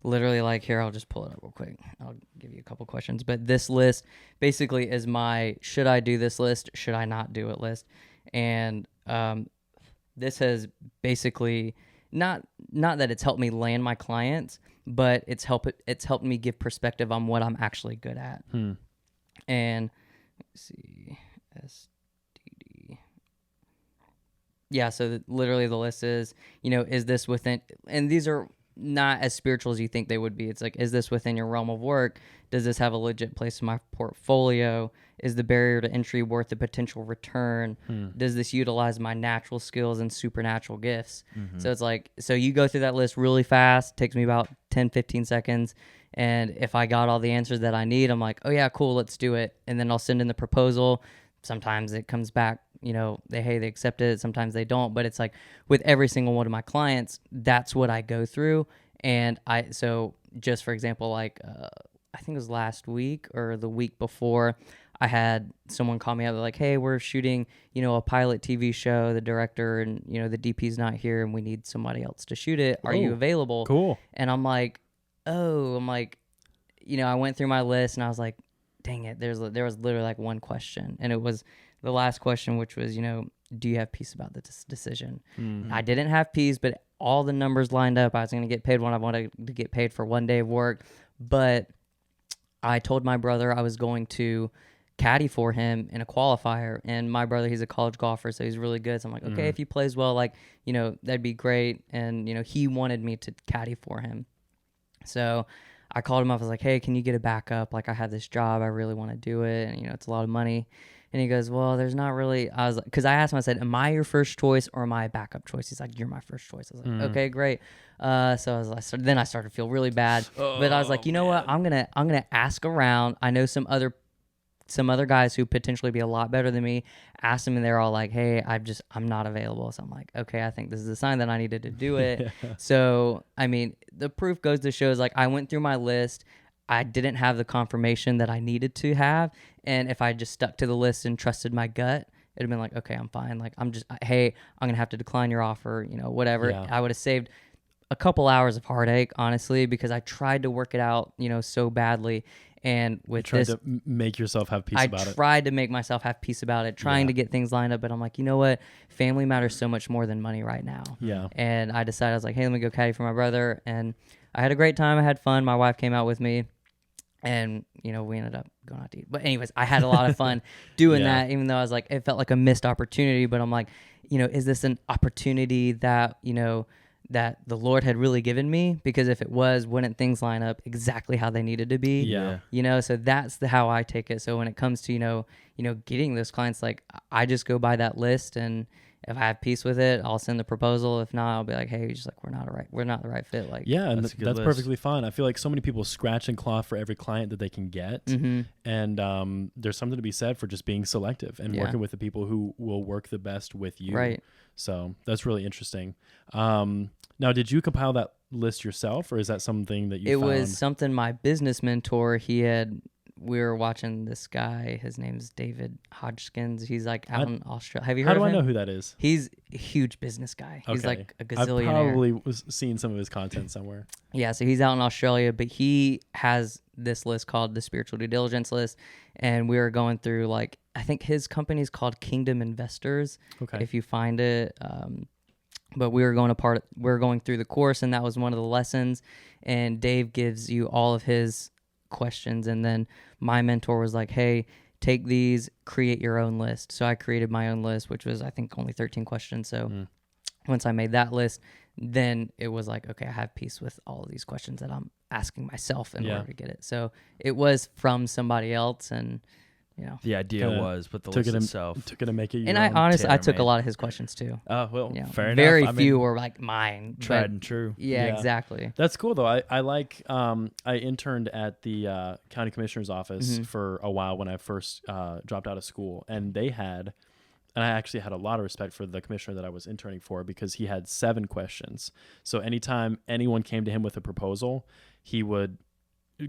literally like, here, I'll just pull it up real quick. I'll give you a couple questions. But this list basically is my should I do this list, should I not do it list. And this has basically not that it's helped me land my clients, but it's helped me give perspective on what I'm actually good at. And let's see, SDD. Yeah, so literally the list is, is this within, and these are not as spiritual as you think they would be. It's like, is this within your realm of work? Does this have a legit place in my portfolio? Is the barrier to entry worth the potential return? Does this utilize my natural skills and supernatural gifts? So it's like, so you go through that list really fast, takes me about 10, 15 seconds. And if I got all the answers that I need, I'm like, oh yeah, cool, let's do it. And then I'll send in the proposal. Sometimes it comes back, they accept it. Sometimes they don't. But it's like with every single one of my clients, that's what I go through. And so just for example, like I think it was last week or the week before, I had someone call me up. They're like, hey, we're shooting, a pilot TV show. The director and, the DP's not here and we need somebody else to shoot it. Are you available? Cool. And I'm like, I went through my list and I was like, dang it, there was literally like one question. And it was the last question, which was, do you have peace about this decision? I didn't have peace, but all the numbers lined up. I was going to get paid when I wanted to get paid for one day of work. But I told my brother I was going to caddy for him in a qualifier. And my brother, he's a college golfer, so he's really good. So I'm like, okay, if he plays well, like, that'd be great. And, he wanted me to caddy for him. So I called him up. I was like, hey, can you get a backup? Like, I have this job. I really want to do it. And, it's a lot of money. And he goes, well, there's not really. I was like, because I asked him, I said, am I your first choice or am I a backup choice? He's like, you're my first choice. I was like, okay, great. So I was like, then I started to feel really bad. But I was like, you know what? I'm gonna ask around. I know some other guys who potentially be a lot better than me. Asked them and they're all like, hey, I'm not available. So I'm like, okay, I think this is a sign that I needed to do it. So, I mean, the proof goes to show is like, I went through my list. I didn't have the confirmation that I needed to have. And if I just stuck to the list and trusted my gut, it'd have been like, okay, I'm fine. Like, hey, I'm going to have to decline your offer, whatever. Yeah. I would have saved a couple hours of heartache, honestly, because I tried to work it out, so badly. And with you tried to make yourself have peace about it. I tried to make myself have peace about it, trying to get things lined up. But I'm like, you know what? Family matters so much more than money right now. Yeah. And I decided, I was like, hey, let me go caddy for my brother. And I had a great time. I had fun. My wife came out with me. And, we ended up going out to eat. But anyways, I had a lot of fun doing that, even though I was like, it felt like a missed opportunity. But I'm like, is this an opportunity that, that the Lord had really given me? Because if it was, wouldn't things line up exactly how they needed to be? Yeah. So that's how I take it. So when it comes to, getting those clients, like I just go by that list, and if I have peace with it, I'll send the proposal. If not, I'll be like, hey, just like, we're not the right fit. Like, yeah, and that's perfectly fine. I feel like so many people scratch and claw for every client that they can get. And there's something to be said for just being selective and working with the people who will work the best with you. Right. So that's really interesting. Now, did you compile that list yourself, or is that something that you found? It was something my business mentor, we were watching this guy. His name's David Hodgkins. He's like out in Australia. Have you heard of him? How do I know who that is? He's a huge business guy. He's like a gazillionaire. I've probably seen some of his content somewhere. Yeah, so he's out in Australia, but he has this list called the Spiritual Due Diligence List, and we were going through, like, I think his company is called Kingdom Investors. Okay. If you find it, but we were going through the course, and that was one of the lessons. And Dave gives you all of his questions, and then my mentor was like, hey, take these, create your own list. So I created my own list, which was, I think, only 13 questions. So once I made that list, then it was like, okay, I have peace with all of these questions that I'm asking myself in order to get it. So it was from somebody else, and the idea was, but the list itself took it to make it your and own. I honestly, I took a lot of his questions too. Oh, well, fair enough. Very few were like mine. Tried and true. Yeah, exactly. That's cool though. I like, I interned at the county commissioner's office for a while when I first dropped out of school, and they had, and I actually had a lot of respect for the commissioner that I was interning for, because he had 7 questions. So anytime anyone came to him with a proposal, he would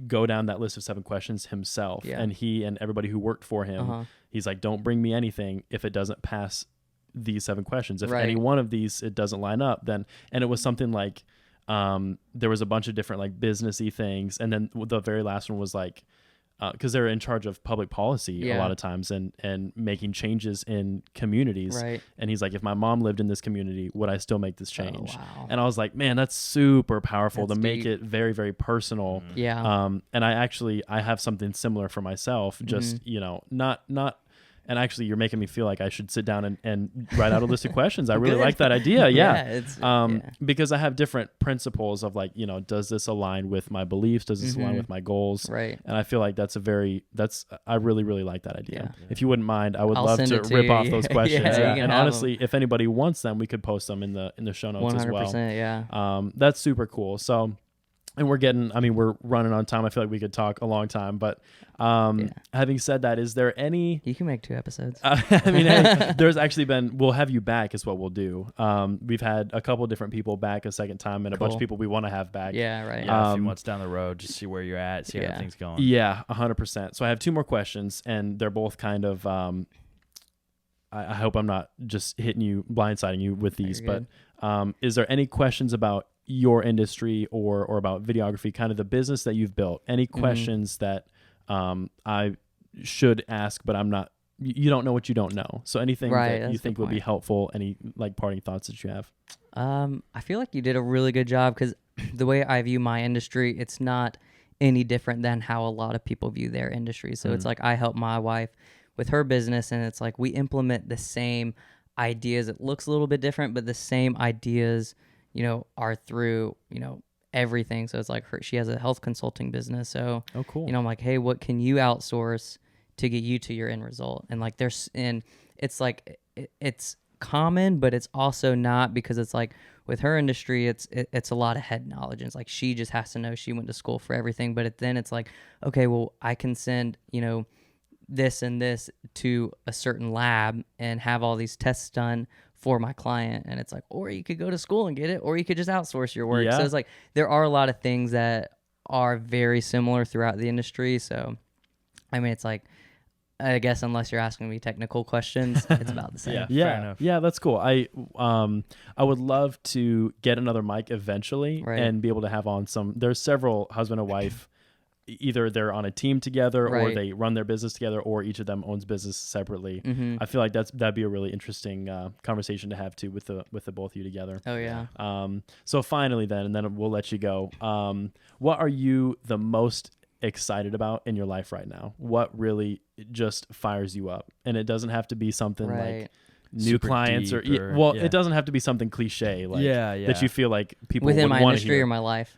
go down that list of 7 questions himself. And he and everybody who worked for him, he's like, don't bring me anything if it doesn't pass these 7 questions. If any one of these, it doesn't line up, then, and it was something like, there was a bunch of different like businessy things. And then the very last one was like, because they're in charge of public policy a lot of times and making changes in communities. And he's like, if my mom lived in this community, would I still make this change? And I was like, man, that's super powerful to make it very, very personal. And I have something similar for myself, just, not, and actually you're making me feel like I should sit down and write out a list of questions. I really like that idea. Because I have different principles of like, does this align with my beliefs? Does this align with my goals? And I feel like I really, really like that idea. If you wouldn't mind, I would love to rip off those questions. And honestly, if anybody wants them, we could post them in the show notes as well. 100%, that's super cool. So, and we're running on time. I feel like we could talk a long time, but having said that, is there any... You can make 2 episodes. There's actually been... We'll have you back is what we'll do. We've had a couple different people back a second time, and a bunch of people we want to have back. A few months down the road, just see where you're at, see how things going. 100%. So I have 2 more questions, and they're both kind of... I hope I'm not just blindsiding you with these, but is there any questions about your industry or about videography, kind of the business that you've built? Any questions that I should ask, but I'm not, you don't know what you don't know. So anything that you think would be helpful, any like parting thoughts that you have? I feel like you did a really good job, because the way I view my industry, it's not any different than how a lot of people view their industry. So it's like, I help my wife with her business, and it's like we implement the same ideas. It looks a little bit different, but the same ideas are through, everything. So it's like she has a health consulting business. So, cool. I'm like, hey, what can you outsource to get you to your end result? And like, it's like, it's common, but it's also not, because it's like with her industry, it's a lot of head knowledge. And it's like, she just has to know she went to school for everything. But then it's like, okay, well, I can send, this and this to a certain lab and have all these tests done for my client. And it's like, or you could go to school and get it, or you could just outsource your work. So it's like, there are a lot of things that are very similar throughout the industry. So, it's like, I guess unless you're asking me technical questions, it's about the same. Yeah, that's cool. I would love to get another mic eventually and be able to have on there's several husband and wife, either they're on a team together or they run their business together, or each of them owns business separately. I feel like that'd be a really interesting conversation to have too with the both of you together. So finally then, and then we'll let you go. What are you the most excited about in your life right now? What really just fires you up? And it doesn't have to be something like new super clients it doesn't have to be something cliche that you feel like people within my industry hear. or my life,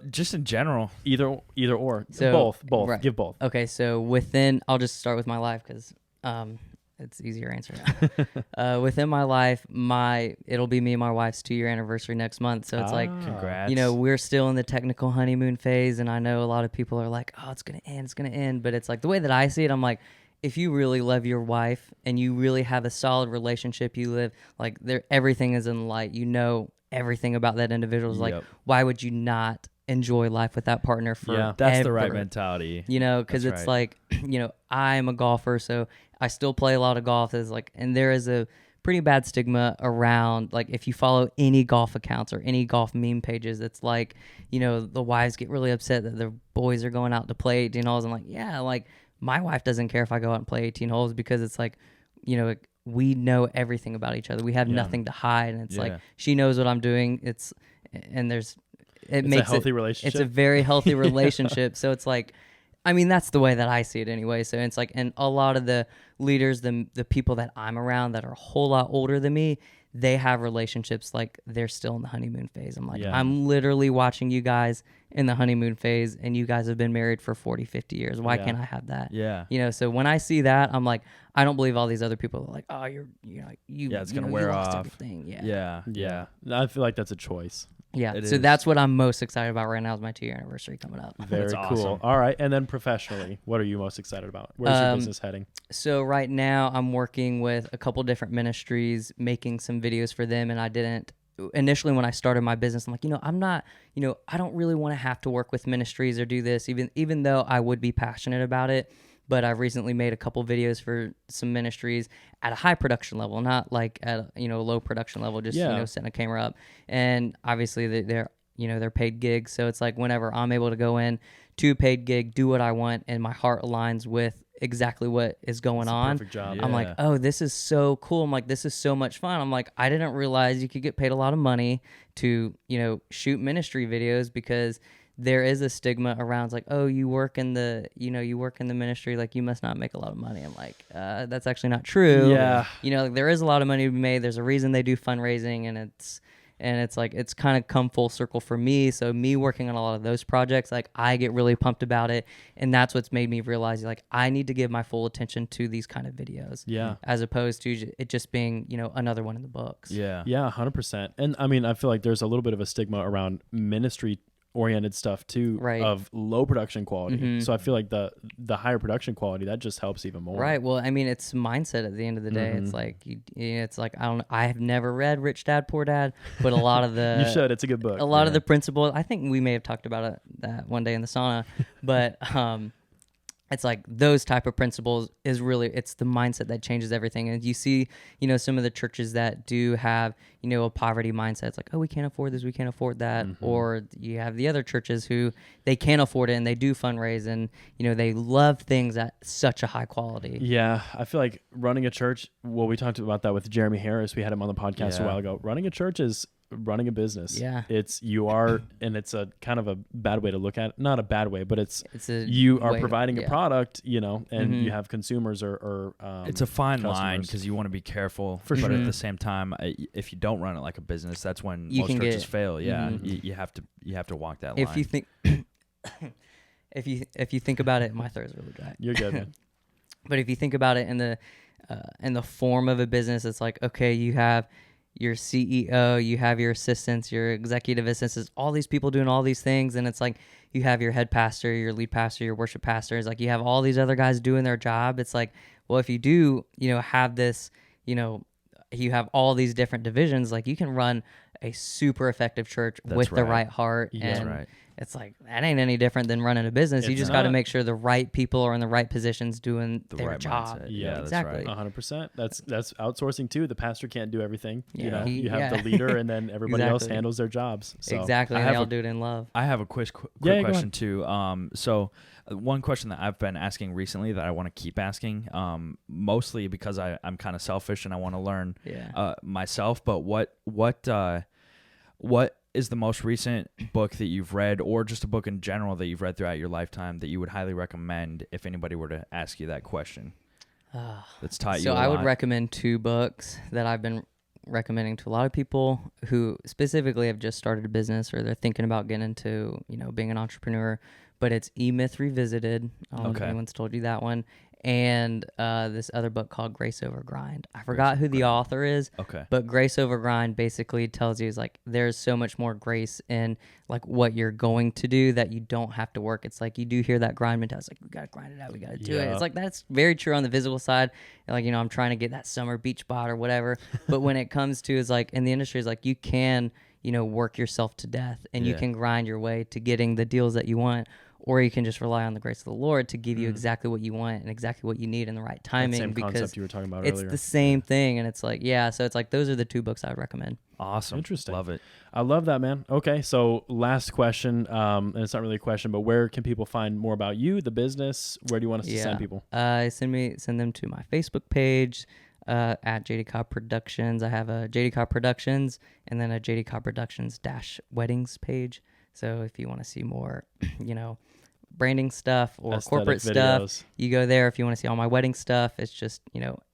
just in general, either or. So both give both. Okay, so I'll just start with my life, because it's easier answer now. Within my life, it'll be me and my wife's 2-year anniversary next month. So it's like, congrats. We're still in the technical honeymoon phase, and I know a lot of people are like, oh, it's gonna end, but it's like, the way that I see it, I'm like, if you really love your wife and you really have a solid relationship, you live like everything is in light, everything about that individual is like, why would you not enjoy life with that partner for that's the right mentality, because it's like, I'm a golfer, so I still play a lot of golf. And there is a pretty bad stigma around, like, if you follow any golf accounts or any golf meme pages, it's like, the wives get really upset that their boys are going out to play 18 holes. I'm like, my wife doesn't care if I go out and play 18 holes, because it's like, we know everything about each other. We have nothing to hide. And it's like, she knows what I'm doing. It's a healthy relationship. It's a very healthy relationship. So it's like, I mean, that's the way that I see it anyway. So it's like, and a lot of the leaders, the people that I'm around that are a whole lot older than me, they have relationships like they're still in the honeymoon phase. I'm like, I'm literally watching you guys in the honeymoon phase, and you guys have been married for 40, 50 years. Why can't I have that? Yeah. You know, so when I see that, I'm like, I don't believe all these other people are like, oh, it's going to wear off. Everything. Yeah. I feel like that's a choice. Yeah, so that's what I'm most excited about right now is my 2-year anniversary coming up. Very That's cool. awesome. All right, and then professionally, what are you most excited about? Where's your business heading? So right now I'm working with a couple different ministries, making some videos for them, and I didn't initially when I started my business, I'm like, I'm not, I don't really want to have to work with ministries or do this, even though I would be passionate about it. But I've recently made a couple videos for some ministries at a high production level, not like at a low production level, just setting a camera up. And obviously they're paid gigs, so it's like whenever I'm able to go in to a paid gig, do what I want, and my heart aligns with exactly what is going on. Perfect job. I'm like, oh, this is so cool. I'm like, this is so much fun. I'm like, I didn't realize you could get paid a lot of money to shoot ministry videos, because there is a stigma around, it's like, oh, you work in the ministry, like you must not make a lot of money. I'm like, that's actually not true. Yeah. There is a lot of money to be made. There's a reason they do fundraising, and it's like, it's kind of come full circle for me. So me working on a lot of those projects, like I get really pumped about it. And that's what's made me realize, like, I need to give my full attention to these kind of videos. Yeah. As opposed to it just being, another one in the books. Yeah. Yeah, 100%. And I mean, I feel like there's a little bit of a stigma around ministry oriented stuff too, right, of low production quality. So I feel like the higher production quality, that just helps even more. Right. Well, I mean, it's mindset at the end of the day. It's like it's like I have never read Rich Dad Poor Dad, but a lot of the you should. It's a good book. A lot of the principles. I think we may have talked about that one day in the sauna, but it's like those type of principles is really, it's the mindset that changes everything. And you see, some of the churches that do have, a poverty mindset. It's like, oh, we can't afford this, we can't afford that. Or you have the other churches who they can't afford it and they do fundraise, and, they love things at such a high quality. Yeah. I feel like running a church, well, we talked about that with Jeremy Harris. We had him on the podcast a while ago. Running a church is running a business. Yeah. And it's a kind of a bad way to look at it. Not a bad way, but you are providing a product, and you have consumers or it's a fine customers. line, because you want to be careful. For but sure. at the same time, if you don't run it like a business, that's when You most can churches get- fail. Yeah. You have to walk that line. If you think, if you think about it, my throat's really dry. You're good, man. But if you think about it in the form of a business, it's like, okay, you have your CEO, you have your assistants, your executive assistants, all these people doing all these things. And it's like, you have your head pastor, your lead pastor, your worship pastor. It's like, you have all these other guys doing their job. It's like, well, if you do, have this, you have all these different divisions, like you can run a super effective church with the right heart. Yeah. And right. it's like, that ain't any different than running a business. You just got to make sure the right people are in the right positions doing their right job. mindset. Yeah, exactly. That's right. 100%. That's outsourcing too. The pastor can't do everything. Yeah. You have the leader, and then everybody else Exactly. handles their jobs. So. Exactly. And they all do it in love. I have a quick go question too. So one question that I've been asking recently that I want to keep asking, mostly because I'm kind of selfish and I want to learn myself. But what is the most recent book that you've read, or just a book in general that you've read throughout your lifetime, that you would highly recommend if anybody were to ask you that question? That's taught you a lot. So I would recommend 2 books that I've been recommending to a lot of people who specifically have just started a business, or they're thinking about getting into, being an entrepreneur. But it's E-Myth Revisited. I don't know if anyone's told you that one. And this other book called Grace Over Grind. I forgot who the author is. Okay. But Grace Over Grind basically tells you, is like, there's so much more grace in like what you're going to do, that you don't have to work. It's like, you do hear that grind mentality. It's like, we got to grind it out. We got to do it. It's like, that's very true on the physical side. And like, I'm trying to get that summer beach bod or whatever. But when it comes to, is like, in the industry, is like, you can, work yourself to death, and you can grind your way to getting the deals that you want. Or you can just rely on the grace of the Lord to give you exactly what you want and exactly what you need in the right timing. That same because concept you were talking about it's earlier. the same thing. And it's like, so it's like, those are the 2 books I would recommend. Awesome. Interesting. Love it. I love that, man. Okay, so last question, and it's not really a question, but where can people find more about you, the business? Where do you want us to send people? Send them to my Facebook page at JD Cobb Productions. I have a JD Cobb Productions, and then a JD Cobb Productions -weddings page. So if you want to see more, branding stuff or Aesthetic corporate videos. stuff, you go there. If you want to see all my wedding stuff, it's just,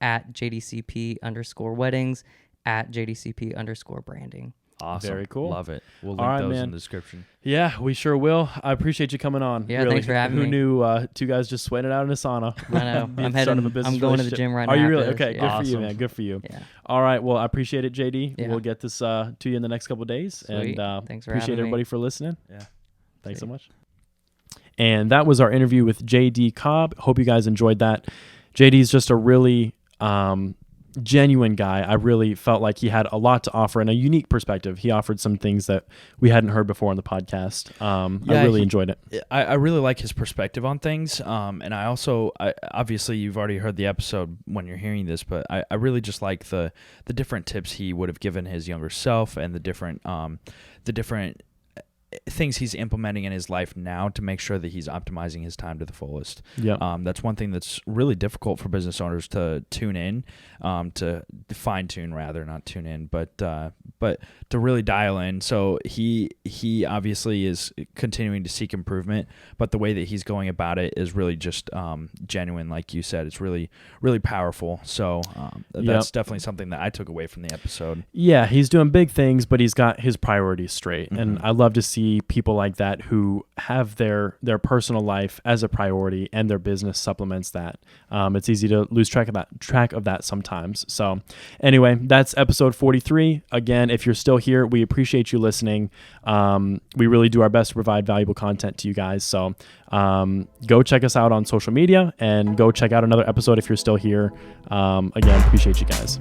at JDCP_weddings, at JDCP_branding. Awesome. Very cool. Love it. We'll All link right, those man. in the description. Yeah, we sure will. I appreciate you coming on. Yeah, really. thanks for having Who me. knew two guys just sweating it out in a sauna? I know. Be I'm the start of a heading. business I'm going to the relationship. gym right now. Are you really? after this. Okay, good for you, Awesome. man. Good for you. Yeah. All right. Well, I appreciate it, JD. Yeah. We'll get this to you in the next couple of days. Sweet. And Thanks for appreciate having me. everybody for listening. Yeah. Thanks so much. And that was our interview with JD Cobb. Hope you guys enjoyed that. JD's just a really genuine guy. I really felt like he had a lot to offer and a unique perspective. He offered some things that we hadn't heard before on the podcast. I really enjoyed it. I really like his perspective on things. And I also, obviously you've already heard the episode when you're hearing this, but I really just like the different tips he would have given his younger self and the different things he's implementing in his life now to make sure that he's optimizing his time to the fullest. Yeah. That's one thing that's really difficult for business owners to tune in, to fine tune rather, not tune in, but to really dial in. So he obviously is continuing to seek improvement, but the way that he's going about it is really just genuine. Like you said, it's really, really powerful. So that's definitely something that I took away from the episode. Yeah, he's doing big things, but he's got his priorities straight. Mm-hmm. And I love to see people like that who have their personal life as a priority and their business supplements that. It's easy to lose track of that sometimes. So anyway, that's episode 43. Again, if you're still here, we appreciate you listening. We really do our best to provide valuable content to you guys. So go check us out on social media and go check out another episode if you're still here. Again, appreciate you guys.